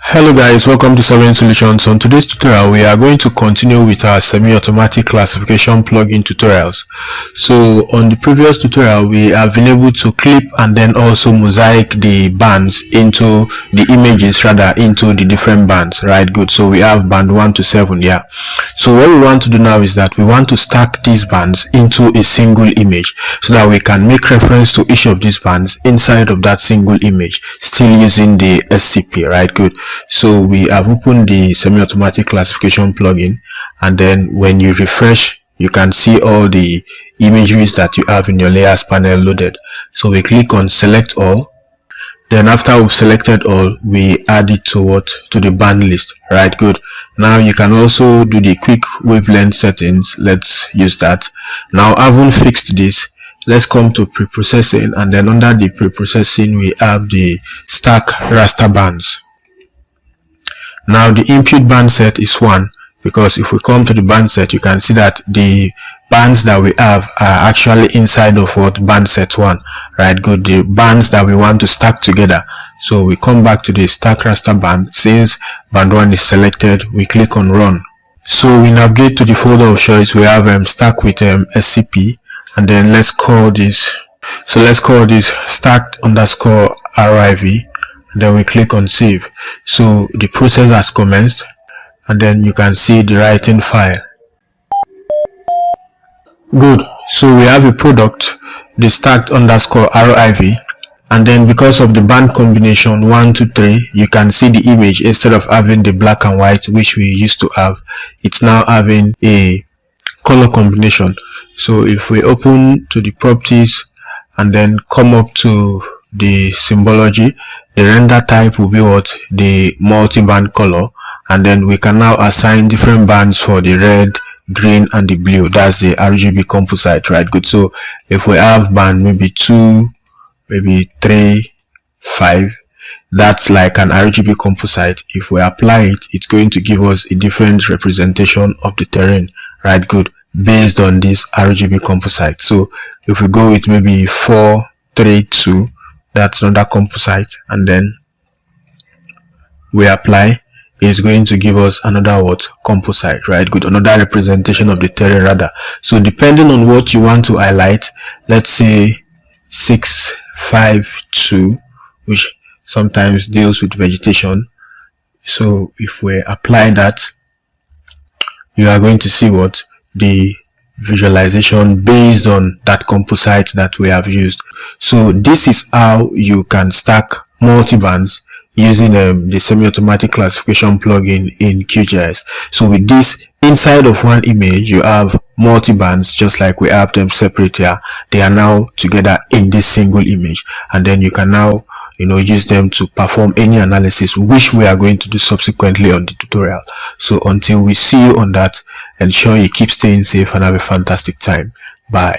Hello guys, welcome to Sovereign Solutions. On today's tutorial we are going to continue with our semi-automatic classification plugin tutorials. So on the previous tutorial we have been able to clip and then also mosaic the bands into the images, rather into the different bands, right? Good. So we have band 1 to 7 here. So what we want to do now is that we want to stack these bands into a single image so that we can make reference to each of these bands inside of that single image, still using the SCP, right? Good. So we have opened the semi-automatic classification plugin, and then when you refresh you can see all the imageries that you have in your layers panel loaded. So we click on select all, then after we've selected all we add it to the band list, right? Good. Now you can also do the quick wavelength settings. Let's use that. Now having fixed this, let's come to pre-processing, and then under the pre-processing we have the stack raster bands. Now the input band set is 1, because if we come to the band set you can see that the bands that we have are actually inside of band set 1, right? Good. The bands that we want to stack together. So we come back to the stack raster band. Since band 1 is selected, we click on run. So we navigate to the folder of choice. We have stack with SCP, and then let's call this stacked underscore RIV. Then we click on save. So the process has commenced, and then you can see the writing file. Good. So we have a product, the stacked underscore RIV, and then because of the band combination 1 to 3, you can see the image. Instead of having the black and white which we used to have, it's now having a color combination. So if we open to the properties and then come up to the symbology, the render type will be the multiband color, and then we can now assign different bands for the red, green and the blue. That's the RGB composite, right? Good. So if we have band maybe 2, maybe 3, 5, that's like an RGB composite. If we apply it, it's going to give us a different representation of the terrain, right? Good, based on this RGB composite. So if we go with maybe 4, 3, 2, that's another composite, and then we apply, it's going to give us another composite, right? Good. Another representation of the terrain rather. So depending on what you want to highlight, let's say 6, 5, 2, which sometimes deals with vegetation. So if we apply that, you are going to see the visualization based on that composite that we have used. So this is how you can stack multibands using the semi-automatic classification plugin in QGIS. So with this, inside of one image you have multibands, just like we have them separate here. They are now together in this single image, and then you can now use them to perform any analysis, which we are going to do subsequently on the tutorial. So until we see you on that, ensure you keep staying safe and have a fantastic time. Bye.